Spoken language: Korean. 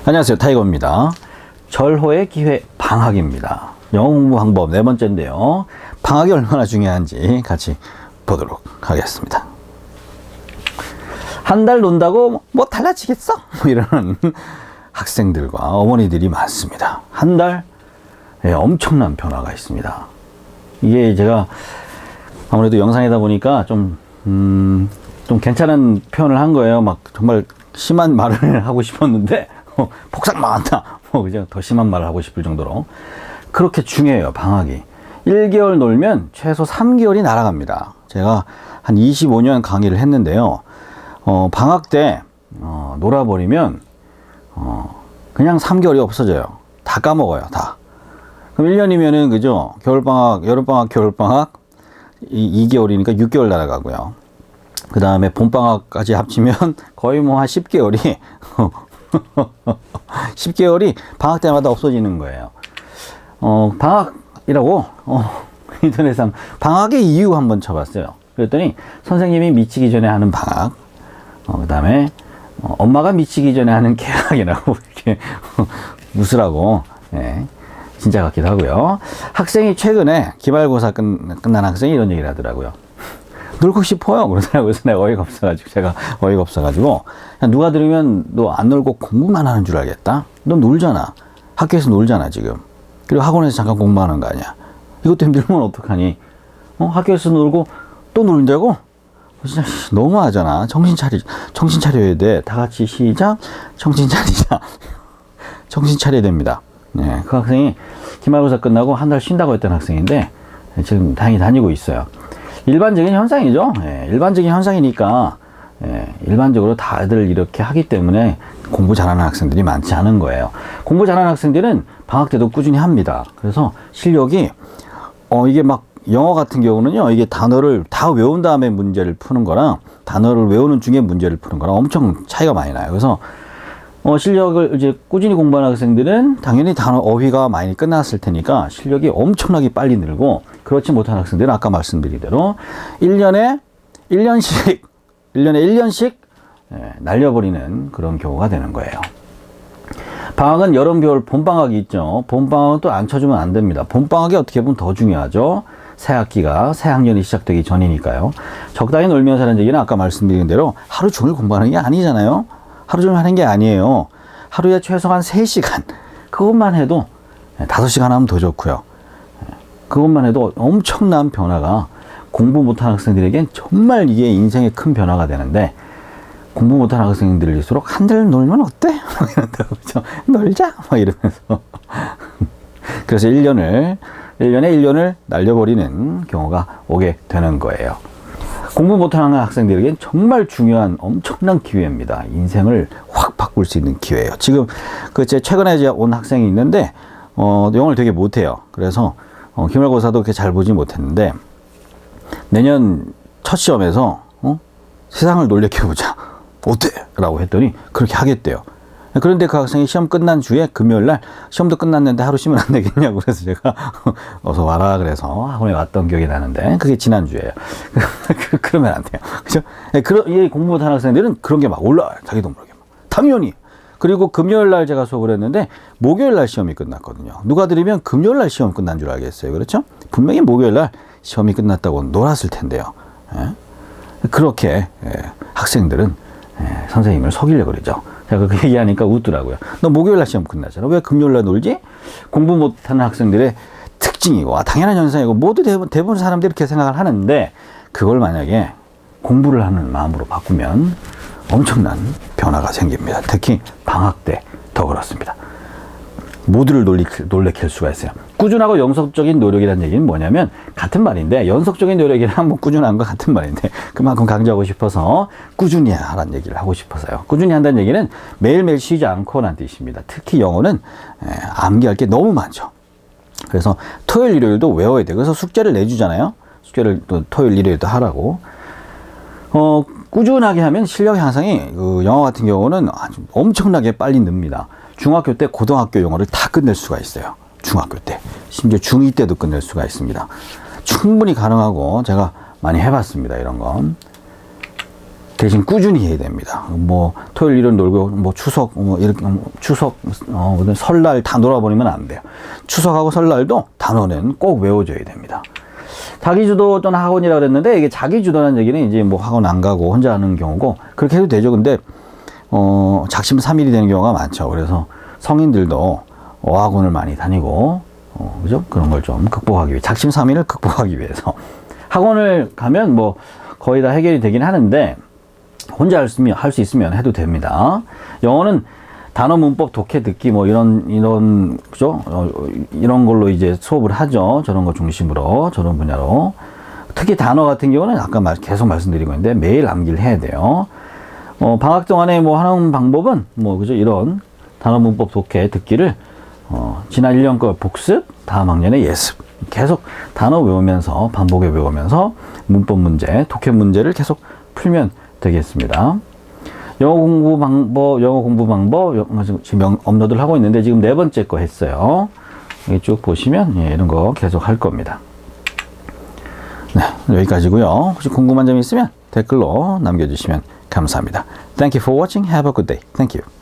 안녕하세요, 타이거입니다. 절호의 기회 방학입니다. 영어 공부 방법 네 번째인데요. 방학이 얼마나 중요한지 같이 보도록 하겠습니다. 한 달 논다고 뭐 달라지겠어? 뭐 이러는 학생들과 어머니들이 많습니다. 한 달 엄청난 변화가 있습니다. 이게 제가 아무래도 영상이다 보니까 좀 괜찮은 표현을 한 거예요. 막 정말 심한 말을 하고 싶었는데 폭삭 나왔다. 그죠? 더 심한 말을 하고 싶을 정도로 그렇게 중요해요, 방학이. 1개월 놀면 최소 3개월이 날아갑니다. 제가 한 25년 강의를 했는데요. 방학 때 놀아버리면 그냥 3개월이 없어져요. 다 까먹어요, 다. 그럼 1년이면은 그죠? 겨울방학, 여름방학, 겨울방학 2개월이니까 6개월 날아가고요. 그 다음에 봄방학까지 합치면 거의 뭐 한 10개월이 10개월이 방학 때마다 없어지는 거예요. 방학이라고 인터넷상 방학의 이유 한번 쳐봤어요. 그랬더니 선생님이 미치기 전에 하는 방학, 그 다음에 엄마가 미치기 전에 하는 개학이라고 이렇게 웃으라고, 진짜 같기도 하고요. 학생이 최근에 기말고사 끝난 학생이 이런 얘기를 하더라고요. 놀고 싶어요. 그러더라고요. 그래서 내가 제가 어이가 없어가지고, 누가 들으면 너 안 놀고 공부만 하는 줄 알겠다? 너 놀잖아. 학교에서 놀잖아, 지금. 그리고 학원에서 잠깐 공부하는 거 아니야. 이것도 힘들면 어떡하니? 학교에서 놀고 또 놀자고? 진짜 너무하잖아. 정신 차려야 돼. 다 같이 시작. 정신 차리자. 정신 차려야 됩니다. 네, 그 학생이 기말고사 끝나고 한 달 쉰다고 했던 학생인데 지금 다행히 다니고 있어요. 일반적인 현상이죠. 일반적인 현상이니까 일반적으로 다들 이렇게 하기 때문에 공부 잘하는 학생들이 많지 않은 거예요. 공부 잘하는 학생들은 방학 때도 꾸준히 합니다. 그래서 실력이 이게 막 영어 같은 경우는요, 이게 단어를 다 외운 다음에 문제를 푸는 거랑 단어를 외우는 중에 문제를 푸는 거랑 엄청 차이가 많이 나요. 그래서 실력을 이제 꾸준히 공부하는 학생들은 당연히 단어 어휘가 많이 끝났을 테니까 실력이 엄청나게 빨리 늘고, 그렇지 못한 학생들은 아까 말씀드린 대로 1년에 1년씩 날려버리는 그런 경우가 되는 거예요. 방학은 여름, 겨울, 봄방학이 있죠. 봄방학은 또 안 쳐주면 안 됩니다. 봄방학이 어떻게 보면 더 중요하죠. 새 학년이 시작되기 전이니까요. 적당히 놀면서 하는 얘기는 아까 말씀드린 대로 하루 종일 공부하는 게 아니잖아요. 하루 종일 하는 게 아니에요. 하루에 최소한 3시간. 그것만 해도 5시간 하면 더 좋고요. 그것만 해도 엄청난 변화가, 공부 못하는 학생들에겐 정말 이게 인생의 큰 변화가 되는데, 공부 못하는 학생들일수록 한 달 놀면 어때? 그렇죠? 놀자! 막 이러면서. 그래서 1년을 날려버리는 경우가 오게 되는 거예요. 공부 못하는 학생들에겐 정말 중요한 엄청난 기회입니다. 인생을 확 바꿀 수 있는 기회예요. 지금 최근에 온 학생이 있는데 영어를 되게 못해요. 그래서 기말고사도 그렇게 잘 보지 못했는데 내년 첫 시험에서 세상을 놀래켜보자. 어때? 라고 했더니 그렇게 하겠대요. 그런데 그 학생이 시험 끝난 주에 금요일날 시험도 끝났는데 하루 쉬면 안 되겠냐고, 그래서 제가 어서 와라 그래서 학원에 왔던 기억이 나는데, 그게 지난주예요. 그러면 안 돼요. 그죠? 이 공부 못하는 학생들은 그런 게 막 올라와요. 자기도 모르게. 당연히. 그리고 금요일날 제가 수업을 했는데 목요일날 시험이 끝났거든요. 누가 들으면 금요일날 시험 끝난 줄 알겠어요. 그렇죠? 분명히 목요일날 시험이 끝났다고 놀았을 텐데요. 그렇게 학생들은 선생님을 속이려고 그러죠. 제가 그렇게 얘기하니까 웃더라고요. 너 목요일날 시험 끝나잖아. 왜 금요일날 놀지? 공부 못하는 학생들의 특징이고 당연한 현상이고 모두 대부분 사람들이 이렇게 생각을 하는데, 그걸 만약에 공부를 하는 마음으로 바꾸면 엄청난 변화가 생깁니다. 특히 방학 때 더 그렇습니다. 모두를 놀래킬 수가 있어요. 꾸준하고 연속적인 노력이라는 얘기는 뭐냐면 같은 말인데, 연속적인 노력이랑 뭐 꾸준한 거 같은 말인데, 그만큼 강조하고 싶어서 꾸준히 하라는 얘기를 하고 싶어서요. 꾸준히 한다는 얘기는 매일매일 쉬지 않고 라는 뜻입니다. 특히 영어는 암기할 게 너무 많죠. 그래서 토요일, 일요일도 외워야 돼요. 그래서 숙제를 내주잖아요. 숙제를 또 토요일, 일요일도 하라고. 꾸준하게 하면 실력 향상이, 영어 같은 경우는 아주 엄청나게 빨리 늡니다. 중학교 때 고등학교 영어를 다 끝낼 수가 있어요. 중학교 때. 심지어 중2 때도 끝낼 수가 있습니다. 충분히 가능하고 제가 많이 해봤습니다. 이런 건. 대신 꾸준히 해야 됩니다. 뭐 토요일 일요일 놀고 뭐 추석 뭐 이렇게 추석 설날 다 놀아버리면 안 돼요. 추석하고 설날도 단어는 꼭 외워줘야 됩니다. 자기주도 또는 학원이라 그랬는데 이게 자기주도라는 얘기는 이제 뭐 학원 안 가고 혼자 하는 경우고 그렇게 해도 되죠. 근데 작심삼일이 되는 경우가 많죠. 그래서 성인들도 어학원을 많이 다니고 그죠? 그런 걸 좀 극복하기 위해 작심삼일을 극복하기 위해서 학원을 가면 뭐 거의 다 해결이 되긴 하는데 혼자 할 수 있으면 해도 됩니다. 영어는 단어 문법 독해 듣기 뭐 이런 그죠? 이런 걸로 이제 수업을 하죠. 저런 거 중심으로 저런 분야로 특히 단어 같은 경우는 아까 계속 말씀드리고 있는데 매일 암기를 해야 돼요. 방학 동안에 뭐 하는 방법은 뭐 그죠? 이런 단어 문법 독해 듣기를 지난 1년 거 복습, 다음 학년의 예습 계속 단어 외우면서 반복해 외우면서 문법 문제, 독해 문제를 계속 풀면 되겠습니다. 영어 공부 방법 지금 업로드를 하고 있는데 지금 4번째 거 했어요. 여기 쭉 보시면 이런 거 계속 할 겁니다. 네, 여기까지고요. 혹시 궁금한 점 있으면 댓글로 남겨주시면 감사합니다. Thank you for watching. Have a good day. Thank you.